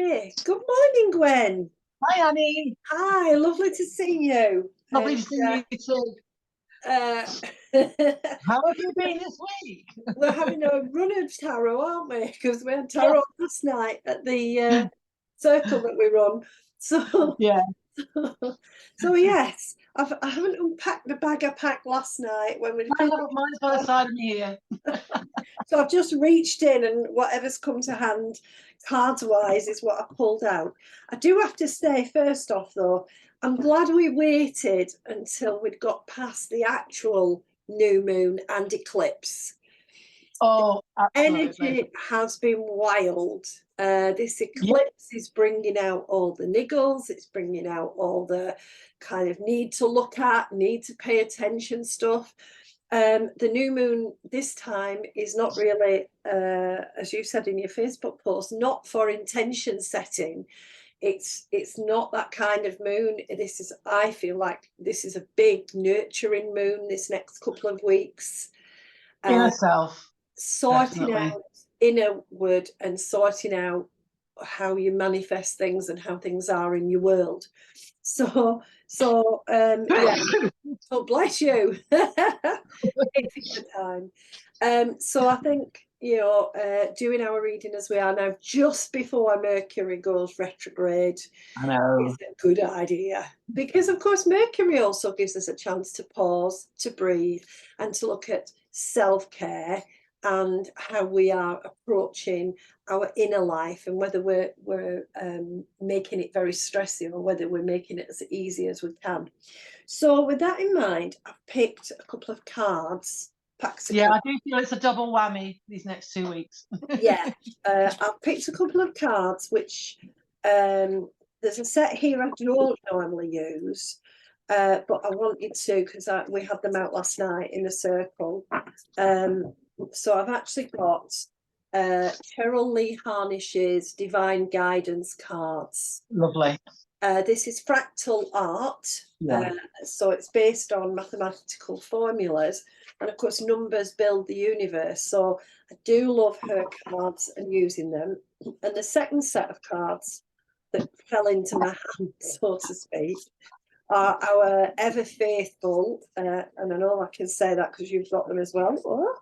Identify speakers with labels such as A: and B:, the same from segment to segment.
A: Okay. Good morning, Gwen.
B: Hi, Annie.
A: Hi, lovely to see you.
B: Lovely to see you too.
A: Uh,
B: How have you been this week?
A: we're having a run of tarot, aren't we? Because we had tarot last night at the circle that we run. So
B: Yeah.
A: so yes, I haven't unpacked the bag I packed last night when we.
B: Mine's by the side of me here.
A: So I've just reached in and whatever's come to hand cards-wise is what I pulled out. I do have to say, first off, though, I'm glad we waited until we'd got past the actual new moon and eclipse.
B: Oh, absolutely.
A: Energy has been wild. This eclipse is bringing out all the niggles. It's bringing out all the kind of need to look at, need to pay attention stuff. The new moon this time is not really, as you said in your Facebook post, not for intention setting. It's not that kind of moon. I feel like this is a big nurturing moon this next couple of weeks.
B: Inner self.
A: Sorting
B: Definitely.
A: out inward and sorting out how you manifest things and how things are in your world. So yeah. Oh, bless you. It's the time. So I think, doing our reading as we are now, just before Mercury goes retrograde,
B: I know.
A: is a good idea. Because, of course, Mercury also gives us a chance to pause, to breathe, and to look at self-care and how we are approaching our inner life, and whether we're making it very stressy or whether we're making it as easy as we can. So with that in mind, I've picked a couple of cards. Packs of
B: Yeah,
A: cards.
B: I do feel it's a double whammy these next 2 weeks.
A: Yeah, I've picked a couple of cards which there's a set here I don't normally use, but I wanted to because we had them out last night in a circle. So I've actually got Cheryl Lee Harnish's Divine Guidance cards.
B: Lovely.
A: This is fractal art.
B: Yeah.
A: So it's based on mathematical formulas, and of course numbers build the universe. So I do love her cards and using them. And the second set of cards that fell into my hand, so to speak, are our ever faithful, and I know I can say that because you've got them as well. Oh,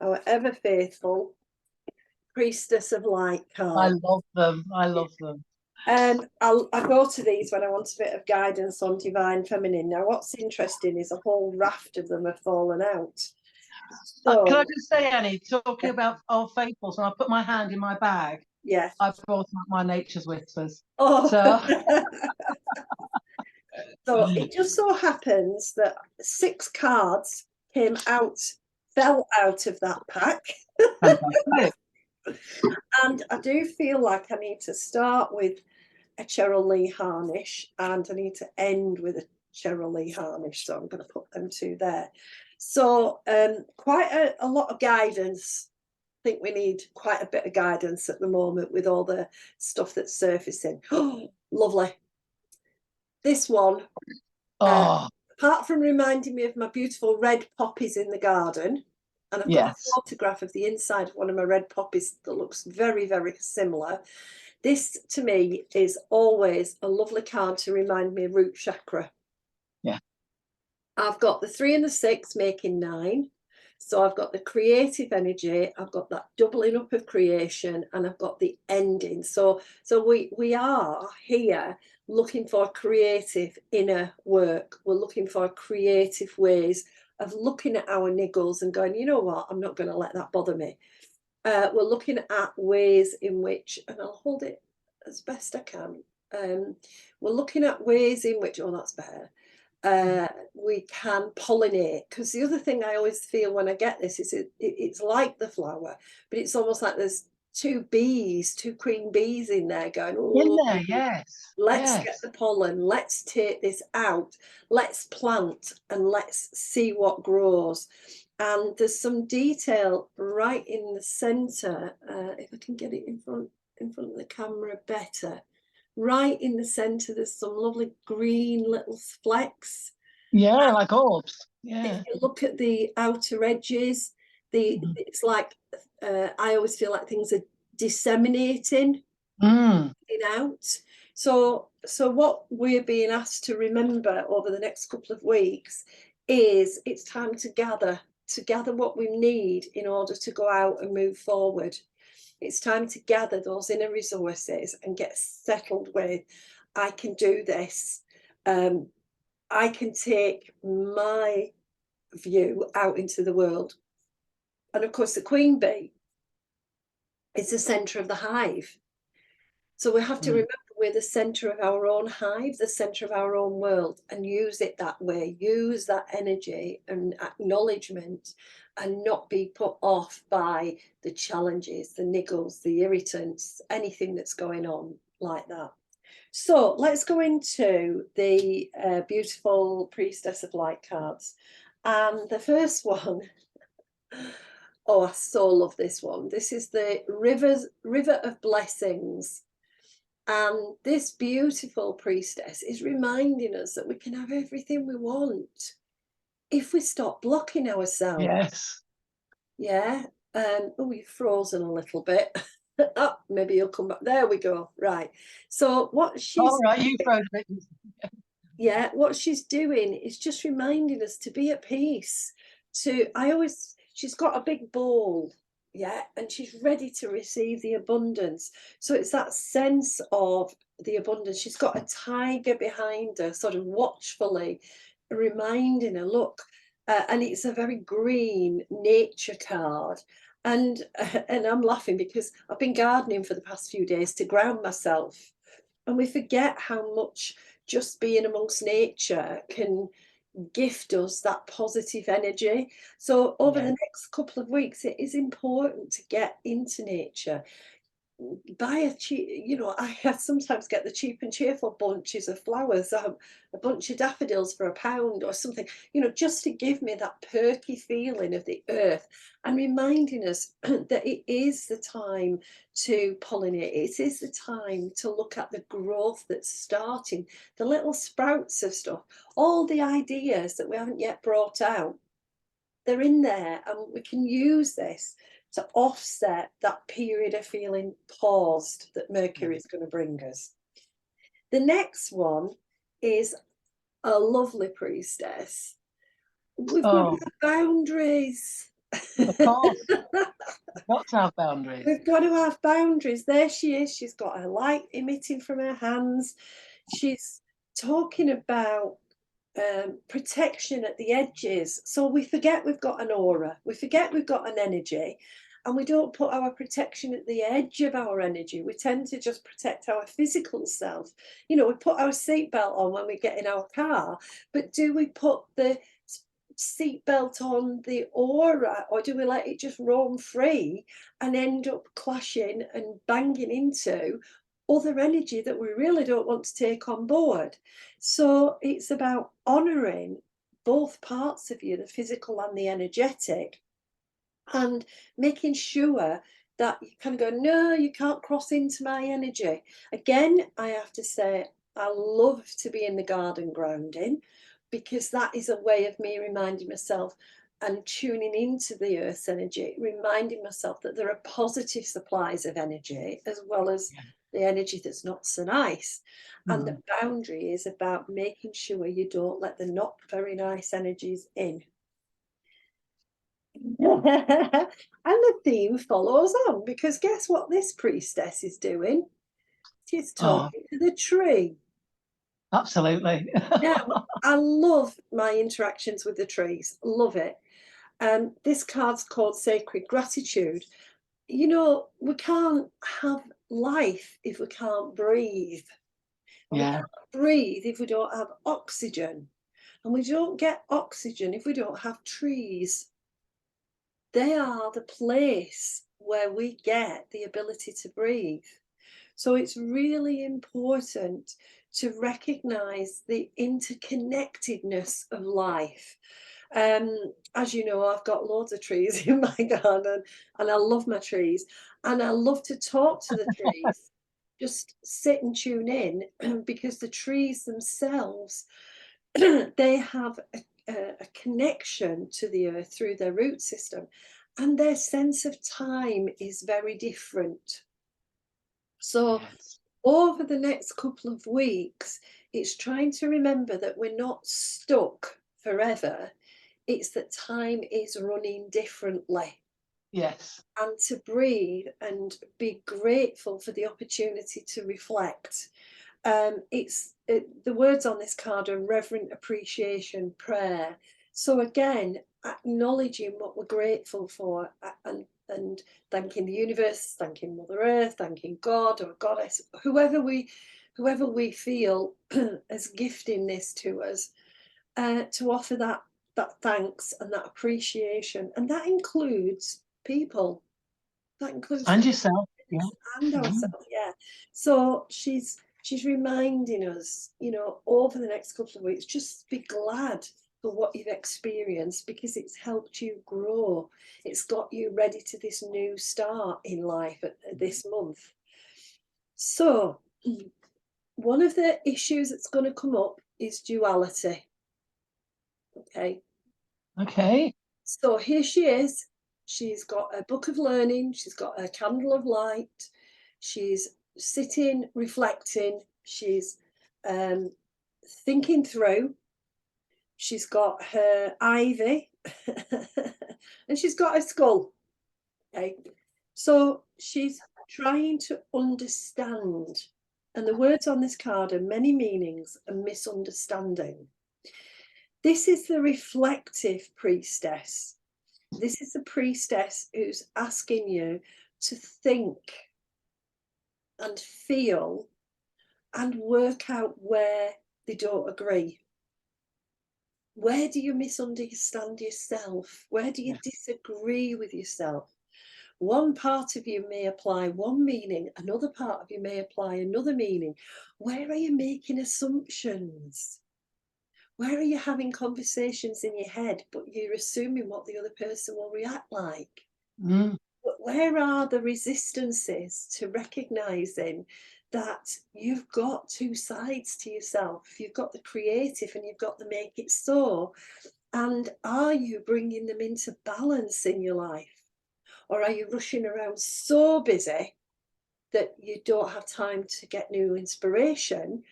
A: our ever faithful Priestess of Light card.
B: I love them. I love them.
A: I go to these when I want a bit of guidance on divine feminine. Now, what's interesting is a whole raft of them have fallen out. So,
B: can I just say, Annie, talking about Old Faithfuls, when I put my hand in my bag,
A: yes,
B: I brought out my Nature's Whispers.
A: Oh,
B: So,
A: so it just so happens that 6 cards fell out of that pack. And I do feel like I need to start with a Cheryl Lee Harnish and I need to end with a Cheryl Lee Harnish. So I'm going to put them two there. So quite a lot of guidance. I think we need quite a bit of guidance at the moment with all the stuff that's surfacing. Oh, lovely. This one, apart from reminding me of my beautiful red poppies in the garden, and I've got a photograph of the inside of one of my red poppies that looks very, very similar. This, to me, is always a lovely card to remind me of root chakra.
B: Yeah.
A: I've got the 3 and the 6 making 9. So I've got the creative energy, I've got that doubling up of creation, and I've got the ending. So we are here looking for creative inner work. We're looking for creative ways of looking at our niggles and going, you know what, I'm not going to let that bother me. We're looking at ways in which, and I'll hold it as best I can. We're looking at ways in which, oh, that's better. We can pollinate, because the other thing I always feel when I get this is it's like the flower, but it's almost like there's 2 queen bees in there going, oh,
B: in there, yes.
A: Let's get the pollen, let's take this out, let's plant and let's see what grows. And there's some detail right in the center, if I can get it in front of the camera better. Right in the center, there's some lovely green little flecks.
B: Yeah, like orbs. Yeah.
A: If you look at the outer edges, it's like I always feel like things are disseminating. out. So what we're being asked to remember over the next couple of weeks is it's time to gather what we need in order to go out and move forward. It's time to gather those inner resources and get settled with, I can do this. I can take my view out into the world. And of course, the queen bee is the center of the hive. So we have to remember we're the center of our own hive, the center of our own world, and use it that way. Use that energy and acknowledgement and not be put off by the challenges, the niggles, the irritants, anything that's going on like that. So let's go into the beautiful Priestess of Light cards. And the first one, oh, I so love this one. This is the River of Blessings. And this beautiful priestess is reminding us that we can have everything we want if we stop blocking ourselves.
B: Yes.
A: Yeah. Oh, you've frozen a little bit. Oh, maybe you'll come back. There we go. Right. So what she's
B: All right, you froze it.
A: yeah, what she's doing is just reminding us to be at peace. She's got a big bowl, yeah, and she's ready to receive the abundance. So it's that sense of the abundance. She's got a tiger behind her, sort of watchfully reminding her, look, and it's a very green nature card. And I'm laughing because I've been gardening for the past few days to ground myself. And we forget how much just being amongst nature can gift us that positive energy. So over the next couple of weeks, it is important to get into nature. Buy a cheap, I sometimes get the cheap and cheerful bunches of flowers, a bunch of daffodils for £1 or something, just to give me that perky feeling of the earth and reminding us that it is the time to pollinate. It is the time to look at the growth that's starting, the little sprouts of stuff, all the ideas that we haven't yet brought out. They're in there, and we can use this to offset that period of feeling paused that Mercury is going to bring us. The next one is a lovely priestess. We've got to have boundaries.
B: Of course. We've got to have boundaries.
A: We've got to have boundaries. There she is. She's got her light emitting from her hands. She's talking about protection at the edges. So we forget we've got an aura, we forget we've got an energy, and we don't put our protection at the edge of our energy. We tend to just protect our physical self. We put our seatbelt on when we get in our car, but do we put the seatbelt on the aura, or do we let it just roam free and end up clashing and banging into other energy that we really don't want to take on board? So it's about honoring both parts of you, the physical and the energetic, and making sure that you kind of go, no, you can't cross into my energy. Again, I have to say, I love to be in the garden grounding, because that is a way of me reminding myself and tuning into the earth's energy, reminding myself that there are positive supplies of energy as well as the energy that's not so nice. And the boundary is about making sure you don't let the not very nice energies in. And the theme follows on, because guess what this priestess is doing? She's talking to the tree.
B: Absolutely.
A: Now, I love my interactions with the trees, love it. This card's called Sacred Gratitude. We can't have life if we can't breathe. And we can't breathe if we don't have oxygen. And we don't get oxygen if we don't have trees. They are the place where we get the ability to breathe. So it's really important to recognize the interconnectedness of life. As you know, I've got loads of trees in my garden, and I love my trees, and I love to talk to the trees. Just sit and tune in, because the trees themselves, they have a connection to the earth through their root system, and their sense of time is very different. So over the next couple of weeks, it's trying to remember that we're not stuck forever. It's that time is running differently.
B: Yes.
A: And to breathe and be grateful for the opportunity to reflect. The words on this card are reverent appreciation, prayer. So again, acknowledging what we're grateful for, and thanking the universe, thanking Mother Earth, thanking God or Goddess, whoever we feel as gifting this to us, to offer that thanks and that appreciation, and that includes people. That includes
B: And yourself. Yeah.
A: and ourselves, yeah. So she's reminding us, over the next couple of weeks, just be glad for what you've experienced, because it's helped you grow. It's got you ready to this new start in life at this month. So one of the issues that's going to come up is duality. Okay.
B: Okay.
A: So here she is. She's got a book of learning. She's got a candle of light. She's sitting, reflecting. She's thinking through. She's got her ivy and she's got a skull. Okay. So she's trying to understand. And the words on this card are many meanings and misunderstanding. This is the reflective priestess. This is the priestess who's asking you to think and feel and work out where they don't agree. Where do you misunderstand yourself? Where do you disagree with yourself? One part of you may apply one meaning, another part of you may apply another meaning. Where are you making assumptions? Where are you having conversations in your head, but you're assuming what the other person will react like?
B: Mm.
A: But where are the resistances to recognizing that you've got two sides to yourself? You've got the creative and you've got the make it so. And are you bringing them into balance in your life? Or are you rushing around so busy that you don't have time to get new inspiration?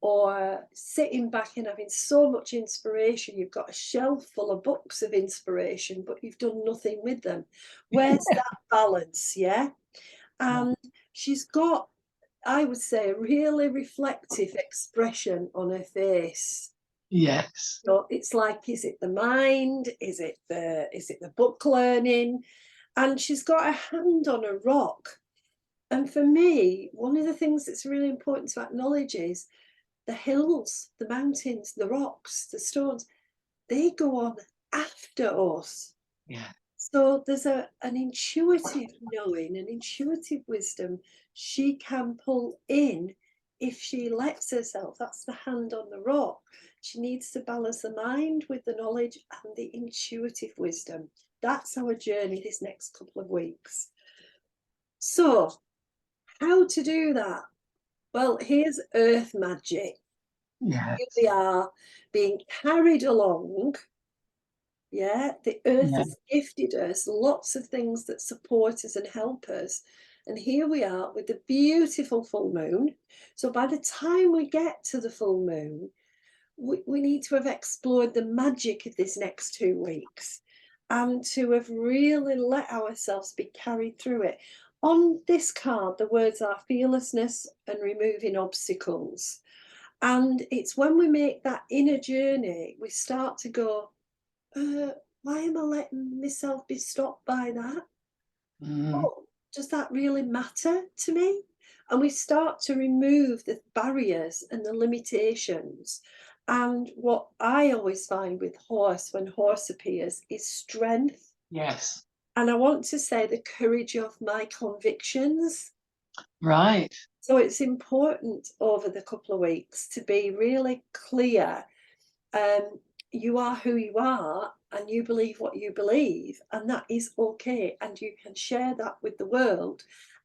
A: Or sitting back and having so much inspiration, you've got a shelf full of books of inspiration, but you've done nothing with them. Where's that balance? Yeah. And she's got, I would say, a really reflective expression on her face.
B: Yes.
A: So it's like, is it the mind? Is it the book learning? And she's got her hand on a rock. And for me, one of the things that's really important to acknowledge is the hills, the mountains, the rocks, the stones, they go on after us.
B: Yeah.
A: So there's an intuitive knowing, an intuitive wisdom she can pull in if she lets herself. That's the hand on the rock. She needs to balance the mind with the knowledge and the intuitive wisdom. That's our journey this next couple of weeks. So, how to do that? Well, here's earth magic.
B: Yeah.
A: Here we are being carried along. Yeah, the earth
B: Yeah.
A: has gifted us lots of things that support us and help us. And here we are with the beautiful full moon. So by the time we get to the full moon, we need to have explored the magic of this next 2 weeks and to have really let ourselves be carried through it. On this card, the words are fearlessness and removing obstacles. And it's when we make that inner journey, we start to go, why am I letting myself be stopped by that?
B: Mm.
A: Oh, does that really matter to me? And we start to remove the barriers and the limitations. And what I always find with horse, when horse appears, is strength.
B: Yes.
A: And I want to say the courage of my convictions.
B: Right.
A: So it's important over the couple of weeks to be really clear. You are who you are and you believe what you believe, and that is okay. And you can share that with the world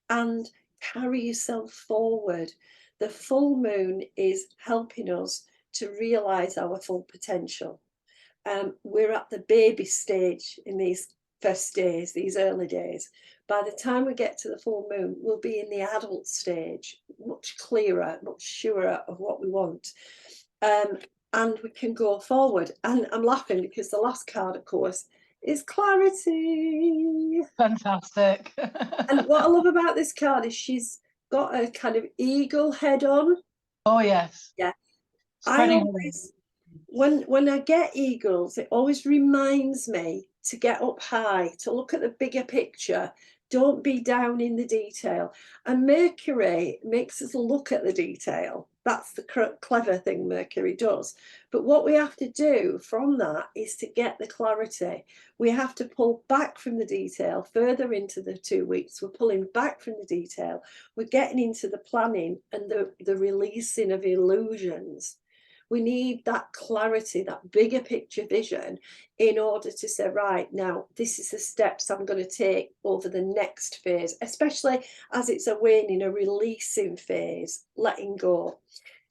A: and carry yourself forward. The full moon is helping us to realize our full potential. We're at the baby stage in these first days, these early days. By the time we get to the full moon, we'll be in the adult stage, much clearer, much surer of what we want. And we can go forward. And I'm laughing because the last card, of course, is clarity.
B: Fantastic.
A: And what I love about this card is she's got a kind of eagle head on.
B: Oh, yes.
A: Yeah.
B: Spreading
A: I always, when I get eagles, it always reminds me to get up high, to look at the bigger picture. Don't be down in the detail. And Mercury makes us look at the detail. That's the clever thing Mercury does. But what we have to do from that is to get the clarity. We have to pull back from the detail further into the 2 weeks. We're pulling back from the detail. We're getting into the planning and the releasing of illusions. We need that clarity, that bigger picture vision in order to say, right, now this is the steps I'm going to take over the next phase, especially as it's a waning, a releasing phase, letting go.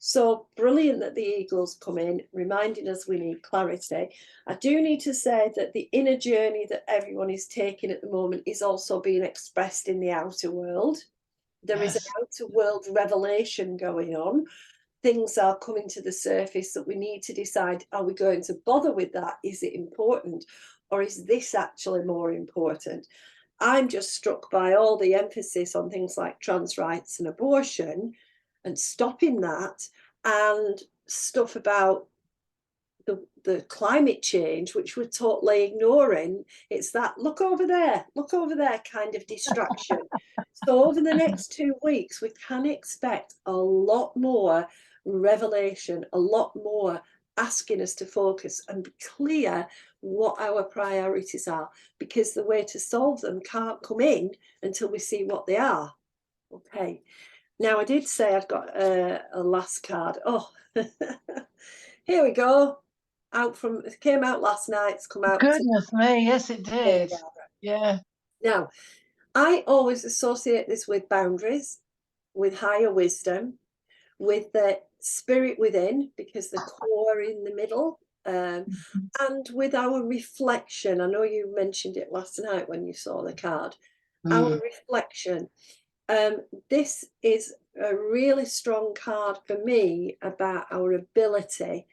A: So brilliant that the eagles come in, reminding us we need clarity. I do need to say that the inner journey that everyone is taking at the moment is also being expressed in the outer world. There is an outer world revelation going on. Things are coming to the surface that we need to decide, are we going to bother with that? Is it important? Or is this actually more important? I'm just struck by all the emphasis on things like trans rights and abortion and stopping that, and stuff about the climate change, which we're totally ignoring. It's that look over there kind of distraction. So over the next 2 weeks, we can expect a lot more revelation, a lot more asking us to focus and be clear what our priorities are, because the way to solve them can't come in until we see what they are. Okay. Now, I did say I'd got a last card. Oh, here we go. It came out last night. It's come out.
B: Goodness me, yes, it did. Yeah.
A: Now, I always associate this with boundaries, with higher wisdom, with the spirit within, because the core in the middle, and with our reflection. I know you mentioned it last night when you saw the card. Our reflection. This is a really strong card for me about our ability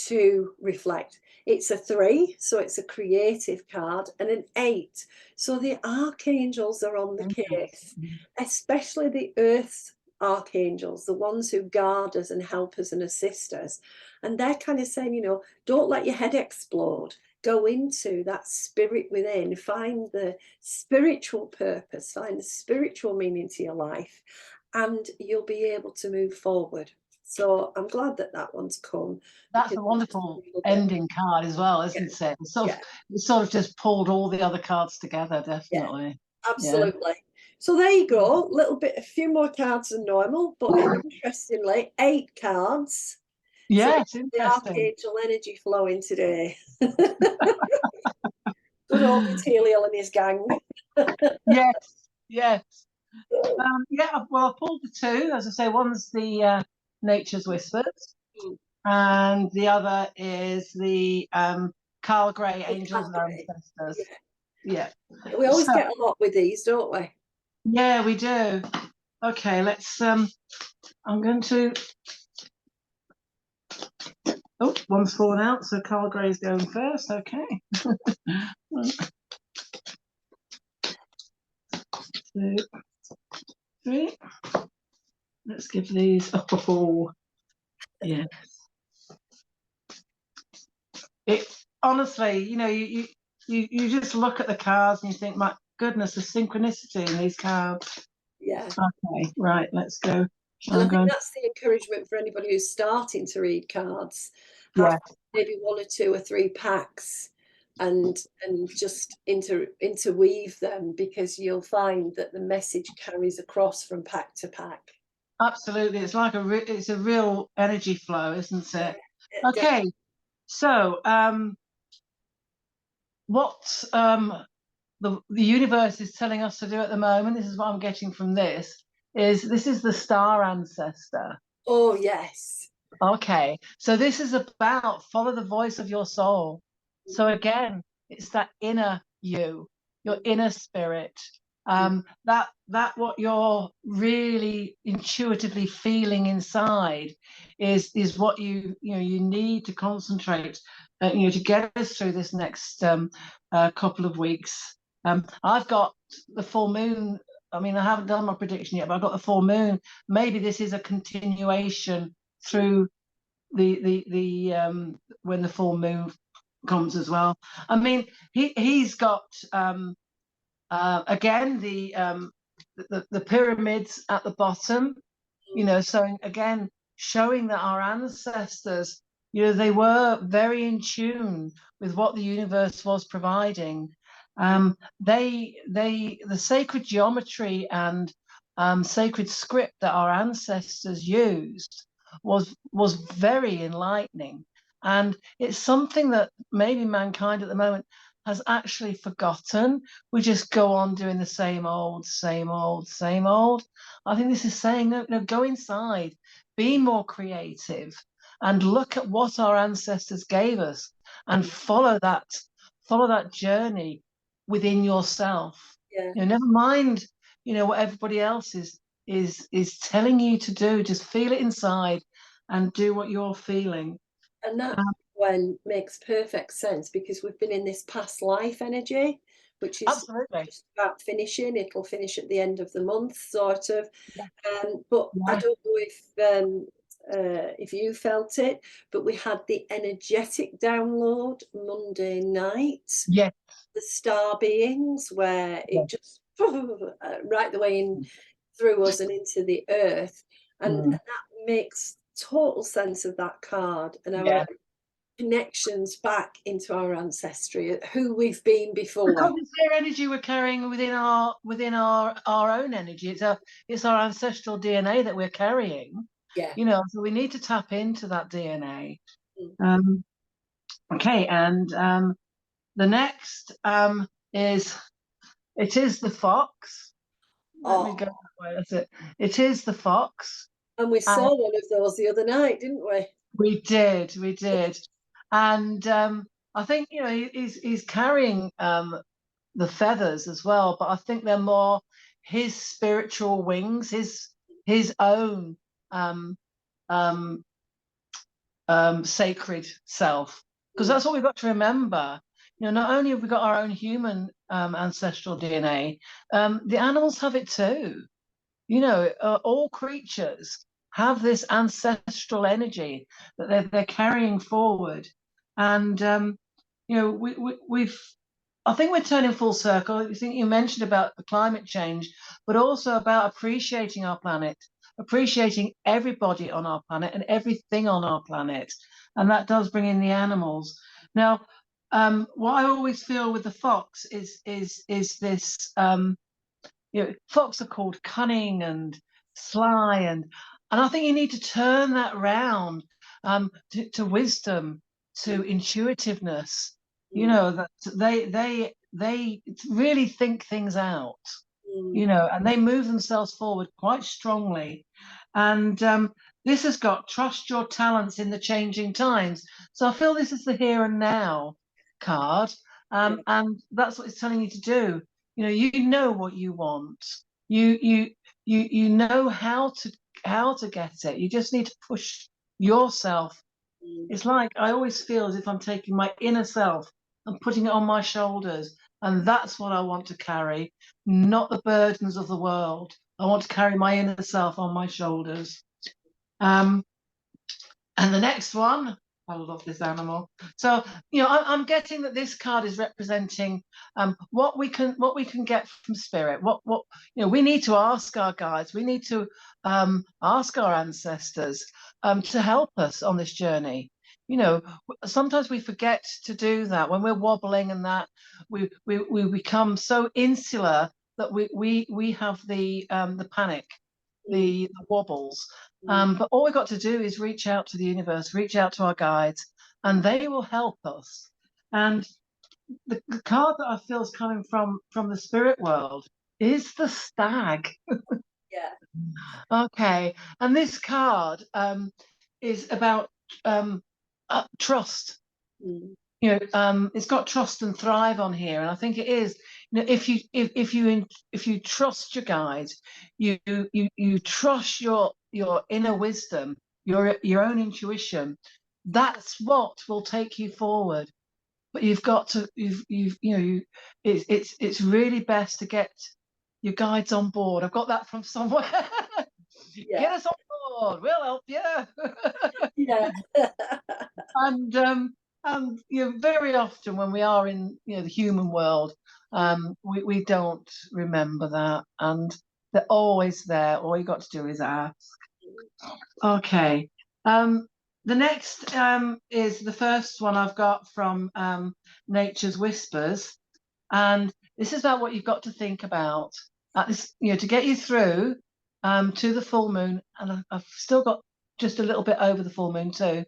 A: to reflect. It's a 3, so it's a creative card, and an 8. So the archangels are on the case, especially the earth's archangels, the ones who guard us and help us and assist us. And they're kind of saying, don't let your head explode. Go into that spirit within, find the spiritual purpose, find the spiritual meaning to your life, and you'll be able to move forward. So I'm glad that one's come.
B: That's a wonderful ending card as well, isn't it? It sort of just pulled all the other cards together, definitely.
A: Yeah, absolutely. So there you go. A few more cards than normal, but interestingly, 8 cards.
B: Yes,
A: so the archangel energy flowing today. Good old Teliel and his gang.
B: Yes. Yeah, well, I pulled the 2. As I say, one's the Nature's Whispers, and the other is the Carl Gray, Angels and Ancestors. Yeah.
A: We always get a lot with these, don't we?
B: Yeah, we do. Okay, let's I'm going to one's fallen out, so Carl Gray's going first. Okay. 1, 2, 3. Let's give these. Yes. It honestly, you just look at the cards and you think, my goodness, the synchronicity in these cards.
A: Yeah.
B: Okay, right, let's go.
A: And I think that's the encouragement for anybody who's starting to read cards. Have maybe 1 or 2 or 3 packs and just interweave them, because you'll find that the message carries across from pack to pack.
B: Absolutely, it's like it's a real energy flow, isn't it? Okay, definitely. So what the universe is telling us to do at the moment, this is what I'm getting from this is the star ancestor.
A: Oh yes.
B: Okay, so this is about follow the voice of your soul. So again, it's that inner you, your inner spirit. That what you're really intuitively feeling inside is what you need to concentrate, to get us through this next couple of weeks. I've got the full moon. I mean, I haven't done my prediction yet, but I've got the full moon. Maybe this is a continuation through the when the full moon comes as well. I mean, he's got again the pyramids at the bottom, so again showing that our ancestors, they were very in tune with what the universe was providing. The sacred geometry and sacred script that our ancestors used was very enlightening, and it's something that maybe mankind at the moment has actually forgotten. We just go on doing the same old, same old, same old. I think this is saying, no, go inside, be more creative, and look at what our ancestors gave us, and follow that journey within yourself.
A: Yeah.
B: Never mind, what everybody else is telling you to do. Just feel it inside and do what you're feeling.
A: And that when makes perfect sense, because we've been in this past life energy, which is
B: absolutely
A: just about finishing. It'll finish at the end of the month, sort of. But I don't know if you felt it, but we had the energetic download Monday night.
B: Yes.
A: The star beings, where it just right the way in through us and into the earth, and that makes total sense of that card and our connections back into our ancestry, who we've been before.
B: Because it's their energy we're carrying within our own energy. It's our ancestral DNA that we're carrying.
A: Yeah.
B: So we need to tap into that DNA. Okay, and the next is the fox. Let me go that way. That's it. It is the fox.
A: And we saw one of those the other night, didn't we?
B: We did. And I think he's carrying the feathers as well, but I think they're more his spiritual wings, his own sacred self, because that's what we've got to remember. Not only have we got our own human ancestral DNA, the animals have it too. All creatures have this ancestral energy that they're carrying forward, and we've. I think we're turning full circle. I think you mentioned about the climate change, but also about appreciating our planet, appreciating everybody on our planet and everything on our planet, and that does bring in the animals. Now, what I always feel with the fox is this. Fox are called cunning and sly, and I think you need to turn that round to wisdom, to intuitiveness. That they really think things out. And they move themselves forward quite strongly. And this has got trust your talents in the changing times. So I feel this is the here and now card, and that's what it's telling you to do. You know what you want. You know how to get it. You just need to push yourself. It's like I always feel as if I'm taking my inner self and putting it on my shoulders, and that's what I want to carry, not the burdens of the world. I want to carry my inner self on my shoulders. And the next one, I love this animal. So I'm getting that this card is representing what we can get from spirit. What we need to ask our guides. We need to ask our ancestors to help us on this journey. Sometimes we forget to do that when we're wobbling, and that we become so insular that we have the panic, the wobbles. But all we've got to do is reach out to the universe, reach out to our guides, and they will help us. And the card that I feel is coming from the spirit world is the stag. Okay, and this card is about trust. It's got trust and thrive on here, and I think it is. if you trust your guides, you trust your inner wisdom, your own intuition, that's what will take you forward. But you've got to it's really best to get your guides on board. I've got that from somewhere.
A: Yeah.
B: Get us on board, we'll help you.
A: Yeah.
B: And very often when we are in the human world, we don't remember that, and they're always there. All you got to do is ask. Okay. The next is the first one I've got from Nature's Whispers, and this is about what you've got to think about at this, to get you through to the full moon, and I've still got just a little bit over the full moon too.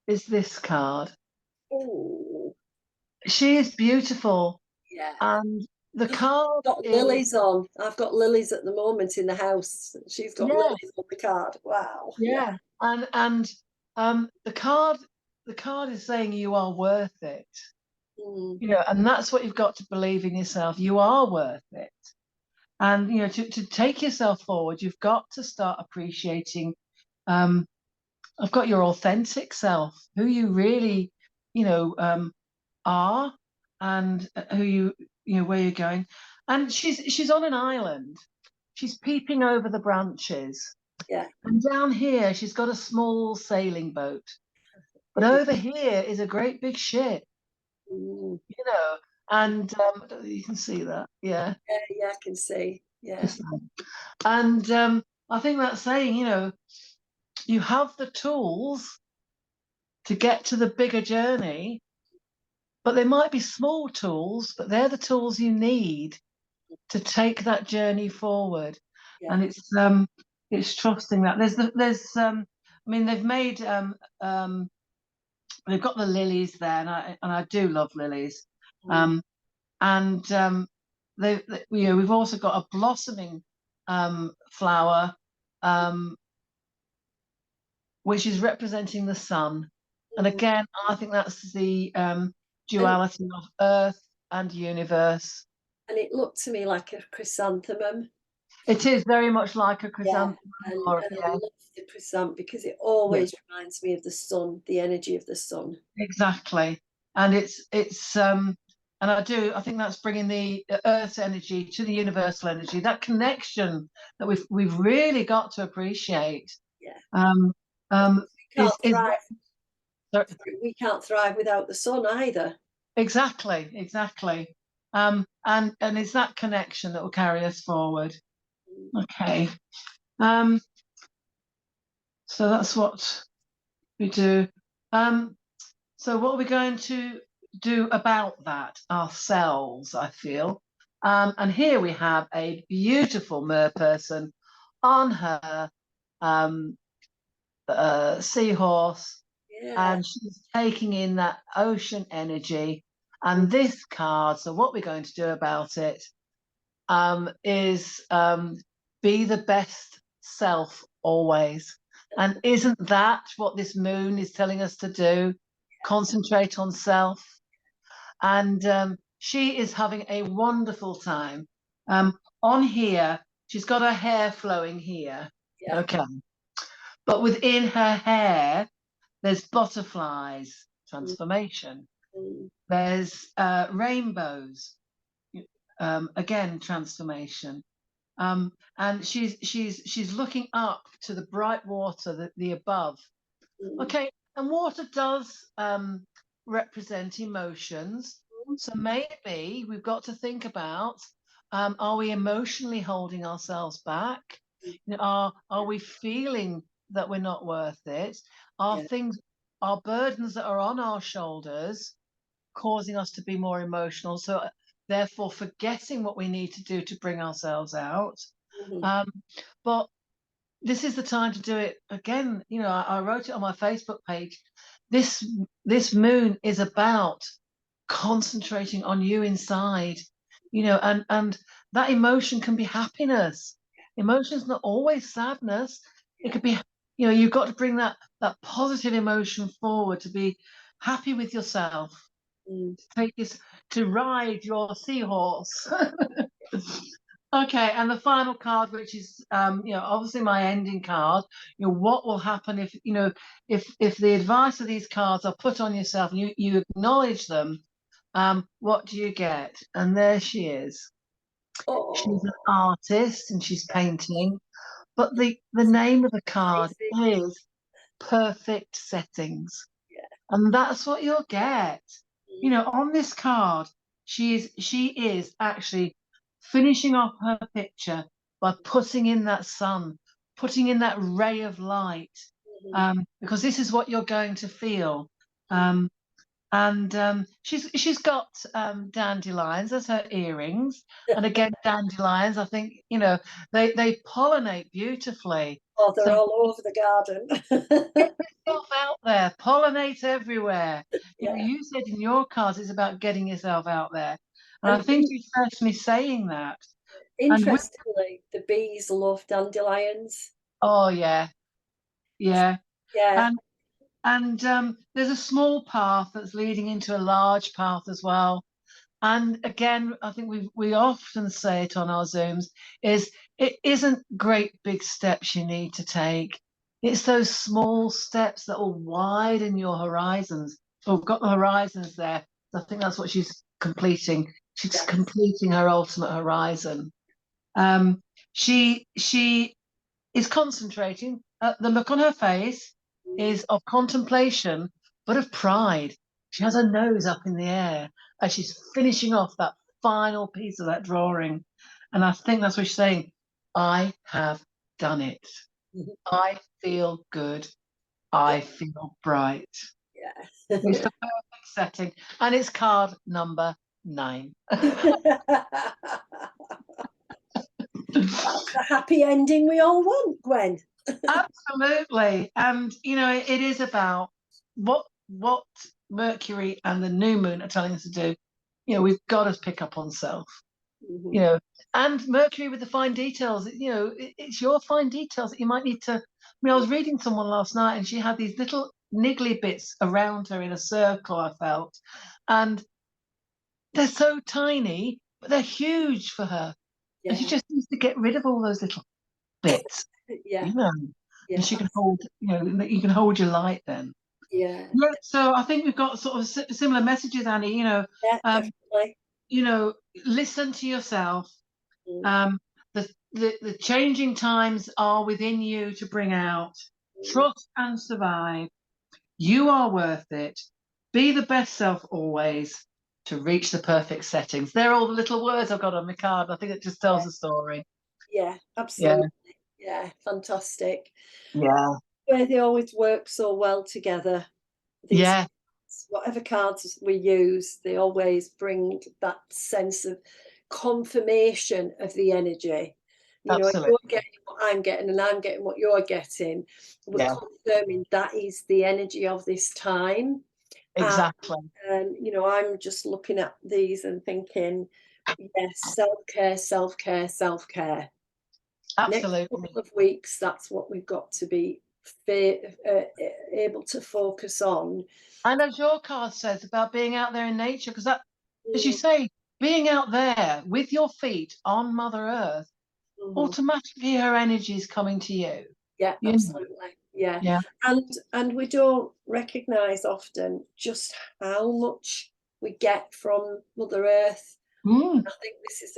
B: Is this card.
A: Oh,
B: She is beautiful,
A: yeah.
B: and the card
A: Got
B: is,
A: lilies on. I've got lilies at the moment in the house. She's got
B: yeah,
A: lilies on the card. Wow.
B: yeah, and the card is saying you are worth it.
A: Mm,
B: And that's what you've got to believe in yourself. You are worth it. And to take yourself forward, you've got to start appreciating I've got your authentic self, who you really are, and who where you're going. And she's on an island. She's peeping over the branches.
A: yeah.
B: And down here she's got a small sailing boat, but over here is a great big ship.
A: Mm,
B: And you can see that, yeah.
A: yeah, I can see. Yeah.
B: And I think that's saying, you have the tools to get to the bigger journey, but they might be small tools, but they're the tools you need to take that journey forward.
A: Yeah.
B: And it's trusting that there's I mean, they've made they've got the lilies there, and I do love lilies. And we've also got a blossoming flower, which is representing the sun. And again, I think that's the duality of earth and universe.
A: And it looked to me like a chrysanthemum.
B: It is very much like a
A: Yeah.
B: chrysanthemum.
A: And I love the chrysanthemum because it always reminds me of the sun, the energy of the sun.
B: Exactly. And and I think that's bringing the earth's energy to the universal energy, that connection that we've really got to appreciate.
A: Yeah.
B: Is
A: We can't thrive without the sun either.
B: Exactly. And it's that connection that will carry us forward. Okay. So that's what we do. So what are we going to do about that ourselves, I feel? And here we have a beautiful mer person on her seahorse, and she's taking in that ocean energy. And this card, so what we're going to do about it is be the best self always. And isn't that what this moon is telling us to do? Concentrate on self. And she is having a wonderful time. On here, she's got her hair flowing here.
A: Yeah.
B: Okay. But within her hair, there's butterflies, transformation. There's rainbows, again, transformation. And she's looking up to the bright water, the above. Okay, and water does represent emotions. So maybe we've got to think about, are we emotionally holding ourselves back? Are we feeling that we're not worth it? Are burdens that are on our shoulders causing us to be more emotional? So therefore forgetting what we need to do to bring ourselves out. But this is the time to do it again. I wrote it on my Facebook page. This moon is about concentrating on you inside, and that emotion can be happiness. Emotion's not always sadness. It could be, you've got to bring that positive emotion forward to be happy with yourself,
A: Mm.
B: take this to ride your seahorse. Okay, and the final card, which is obviously my ending card. What will happen if if the advice of these cards are put on yourself and you acknowledge them? What do you get? And there she is. She's an
A: Oh,
B: artist and she's painting, but the name of the card
A: amazing.
B: is Perfect Settings.
A: Yeah.
B: And that's what you'll get.
A: Mm.
B: On this card, she is actually finishing off her picture by putting in that sun, putting in that ray of light,
A: Mhm.
B: because this is what you're going to feel.
A: Mm.
B: And she's got dandelions as her earrings, and again dandelions. I think they pollinate beautifully.
A: Oh, they're
B: So
A: all over the garden.
B: get yourself out there, pollinate everywhere.
A: Yeah.
B: You said in your cards it's about getting yourself out there. And I
A: And
B: think you're certainly saying that. And with,
A: interestingly, the bees love dandelions.
B: oh yeah, yeah.
A: Yeah.
B: And there's a small path that's leading into a large path as well. And again, I think we often say it on our Zooms, is it isn't great big steps you need to take. It's those small steps that will widen your horizons. Oh, we've got the horizons there. I think that's what she's completing. She's
A: Yes.
B: completing her ultimate horizon. Um, she is concentrating. The look on her face
A: Mm.
B: is of contemplation, but of pride. She has her nose up in the air as she's finishing off that final piece of that drawing. And I think that's what she's saying. I have done it.
A: Mhm.
B: I feel good. I feel bright.
A: Yeah.
B: It's the perfect setting. And it's card number 9.
A: That's the happy ending we all want, Gwen.
B: Absolutely. And it is about what Mercury and the new moon are telling us to do. We've got to pick up on self.
A: Mhm.
B: You know, and Mercury with the fine details. It's your fine details that you might need to. I mean, I was reading someone last night, and she had these little niggly bits around her in a circle. I felt, and they're so tiny, but they're huge for her, and she
A: Yeah.
B: just needs to get rid of all those little bits.
A: Yeah.
B: You know, and
A: Yeah.
B: she can hold. You can hold your light then.
A: Yeah.
B: Yeah. So I think we've got sort of similar messages, Annie.
A: Yeah.
B: Um,
A: Definitely.
B: listen to yourself.
A: Mm.
B: Um, the changing times are within you to bring out.
A: Mm.
B: Trust and survive. You are worth it. Be the best self always to reach the perfect settings. They're all the little words I've got on my card. I think it just tells
A: Yeah.
B: the story.
A: Yeah.
B: Yeah.
A: Absolutely. Yeah. Fantastic.
B: Yeah.
A: Where they always work so well together. These
B: Yeah.
A: whatever cards we use, they always bring that sense of confirmation of the energy. You're
B: Absolutely.
A: getting what I'm getting, and I'm getting what you're getting. We're
B: Yeah.
A: confirming that is the energy of this time. And,
B: Exactly.
A: I'm just looking at these and thinking, yes, self-care, self-care, self-care. Next
B: Absolutely.
A: couple of weeks, that's what we've got to be able to focus on.
B: And as your card says about being out there in nature, because that, as you
A: Mm.
B: say, being out there with your feet on Mother Earth,
A: Mhm.
B: automatically her energy is coming to you.
A: Yeah,
B: You know?
A: absolutely. Yeah.
B: Yeah.
A: And we don't recognize often just how much we get from Mother Earth. And
B: Mm,
A: I think this is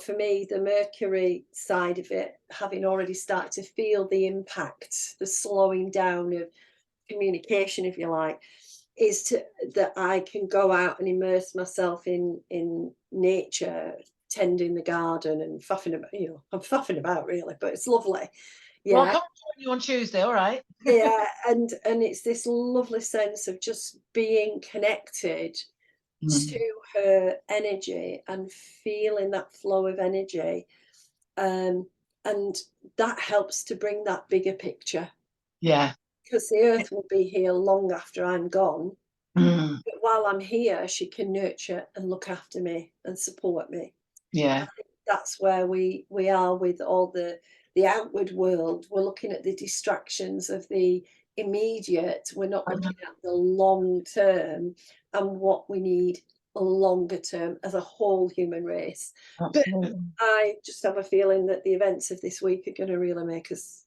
A: for me, the Mercury side of it, having already started to feel the impact, the slowing down of communication, if you like, is that I can go out and immerse myself in nature, tending the garden and faffing about. I'm faffing about really, but it's lovely.
B: well, I'll
A: Yeah,
B: come join you on Tuesday, all right?
A: yeah, and it's this lovely sense of just being connected
B: Mm,
A: to her energy and feeling that flow of energy, um, and that helps to bring that bigger picture,
B: yeah.
A: because the earth will be here long after I'm gone.
B: Mm,
A: But while I'm here, she can nurture and look after me and support me. I
B: yeah.
A: think that's where we are with all the outward world. We're looking at the distractions of the immediate. We're not looking at the long term and what we need a longer term as a whole human race.
B: Absolutely.
A: But I just have a feeling that the events of this week are going to really make us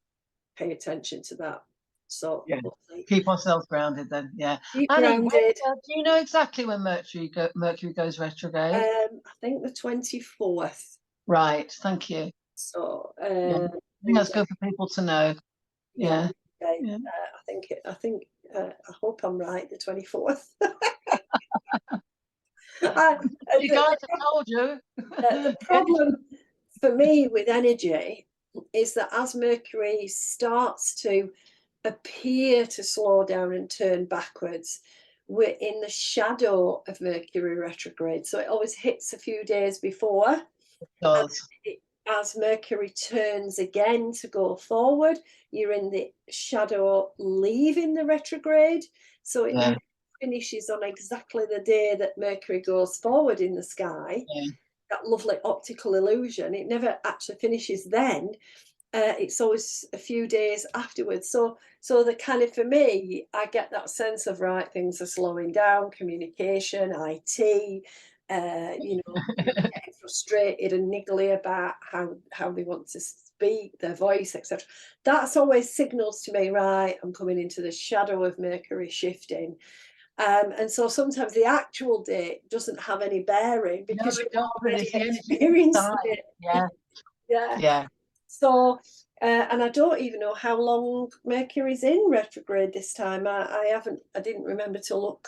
A: pay attention to that. So
B: Yeah.
A: we'll see.
B: Keep ourselves grounded then. Yeah.
A: Keep
B: Annie,
A: grounded.
B: do you know exactly when Mercury goes retrograde?
A: I think the 24th.
B: Right. Thank you.
A: So
B: Yeah. I think that's good for people to know. Yeah.
A: okay.
B: Yeah.
A: I hope I'm right, the 24th.
B: You guys have told you.
A: The problem for me with energy is that as Mercury starts to appear to slow down and turn backwards, we're in the shadow of Mercury retrograde. So it always hits a few days before.
B: Does.
A: As Mercury turns again to go forward, you're in the shadow leaving the retrograde. So it
B: Yeah.
A: finishes on exactly the day that Mercury goes forward in the sky.
B: Yeah.
A: That lovely optical illusion. It never actually finishes then. It's always a few days afterwards. So the kind of, for me, I get that sense of, right, things are slowing down, communication, IT, getting frustrated and niggly about how they want to speak, their voice, etc. That's always signals to me, right, I'm coming into the shadow of Mercury shifting. And so sometimes the actual date doesn't have any bearing because you've already
B: It's the energy
A: experienced
B: inside.
A: it.
B: Yeah.
A: Yeah.
B: Yeah.
A: So, and I don't even know how long Mercury's in retrograde this time. I didn't remember to look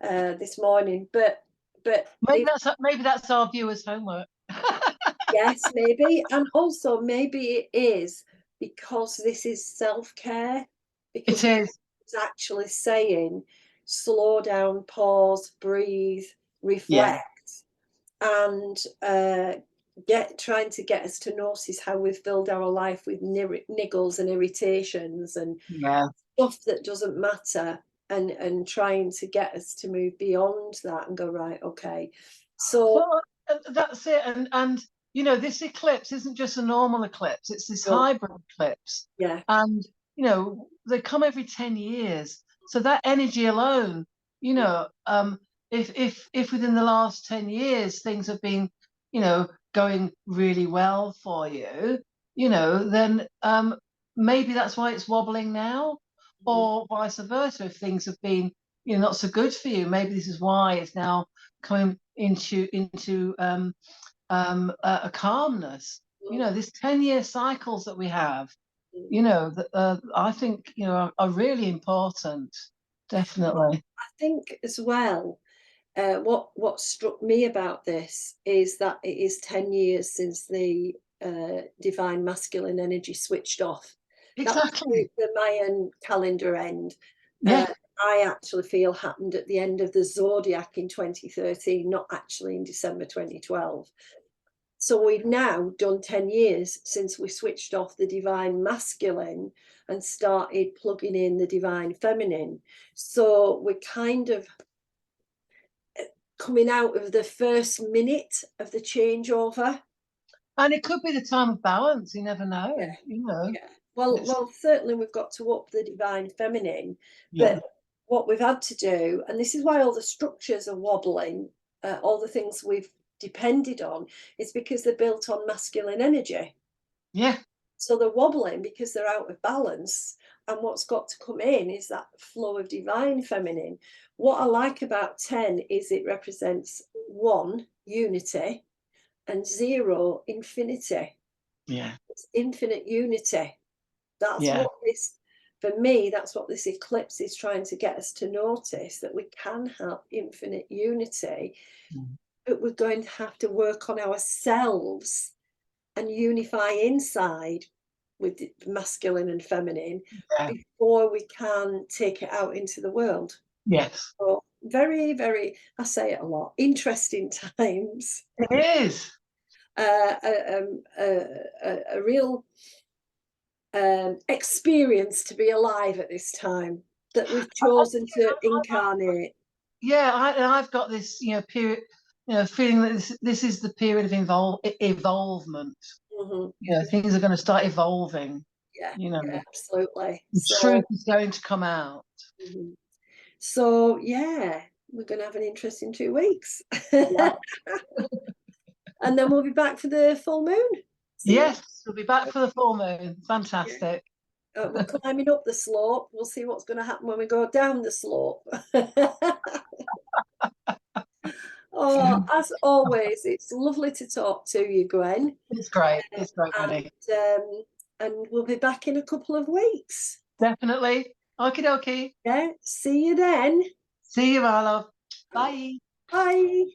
A: this morning, but
B: Maybe that's our viewers' homework.
A: yes, maybe, and also maybe it is because this is self-care, because
B: It is.
A: it's actually saying slow down, pause, breathe,
B: Yeah.
A: reflect, and trying to get us to notice how we've filled our life with niggles and irritations and
B: Yeah.
A: stuff that doesn't matter, and trying to get us to move beyond that and go, right, okay. So
B: Well, that's it. And this eclipse isn't just a normal eclipse, it's this
A: no,
B: hybrid eclipse.
A: yeah,
B: And they come every 10 years. So that energy alone, if within the last 10 years things have been, going really well for you, then maybe that's why it's wobbling now, or vice versa. If things have been, not so good for you, maybe this is why it's now coming into a calmness. This 10-year cycles that we have, that I think are really important. Definitely.
A: I think as well, what struck me about this is that it is 10 years since the divine masculine energy switched off. That was
B: Exactly.
A: the Mayan calendar end.
B: Yeah.
A: I actually feel happened at the end of the zodiac in 2013, not actually in December 2012. So we've now done 10 years since we switched off the divine masculine and started plugging in the divine feminine. So we're kind of coming out of the first minute of the changeover.
B: And it could be the time of balance. You never know.
A: Yeah. Yeah.
B: It's-
A: Well, certainly we've got to up the divine feminine,
B: yeah.
A: but what we've had to do, and this is why all the structures are wobbling, all the things we've depended on, is because they're built on masculine energy.
B: Yeah.
A: So they're wobbling because they're out of balance. And what's got to come in is that flow of divine feminine. What I like about 10 is it represents 1, unity, and 0, infinity.
B: Yeah.
A: It's infinite unity. That's
B: Yeah.
A: what this, for me, that's what this eclipse is trying to get us to notice, that we can have infinite unity, but we're going to have to work on ourselves and unify inside with masculine and feminine
B: Yeah.
A: before we can take it out into the world.
B: Yes.
A: So very, very, I say it a lot, interesting times.
B: It is.
A: A real experience to be alive at this time, that we've chosen to incarnate.
B: Yeah, I've got this, period, feeling that this is the period of evolvement.
A: Mm-hmm.
B: Things are going to start evolving.
A: Yeah,
B: You know,
A: yeah, absolutely.
B: the truth is going to come out.
A: Mhm. So yeah, we're going to have an interesting 2 weeks.
B: Yeah.
A: And then we'll be back for the full moon. See what-
B: Yes, we'll be back for the full moon. Fantastic.
A: we're climbing up the slope. We'll see what's going to happen when we go down the slope. Oh, as always, it's lovely to talk to you, Gwen.
B: It's great. It's great, Wendy.
A: And we'll be back in a couple of weeks.
B: Definitely. Okie dokie.
A: Yeah, see you then.
B: See you, my love. Bye.
A: Bye.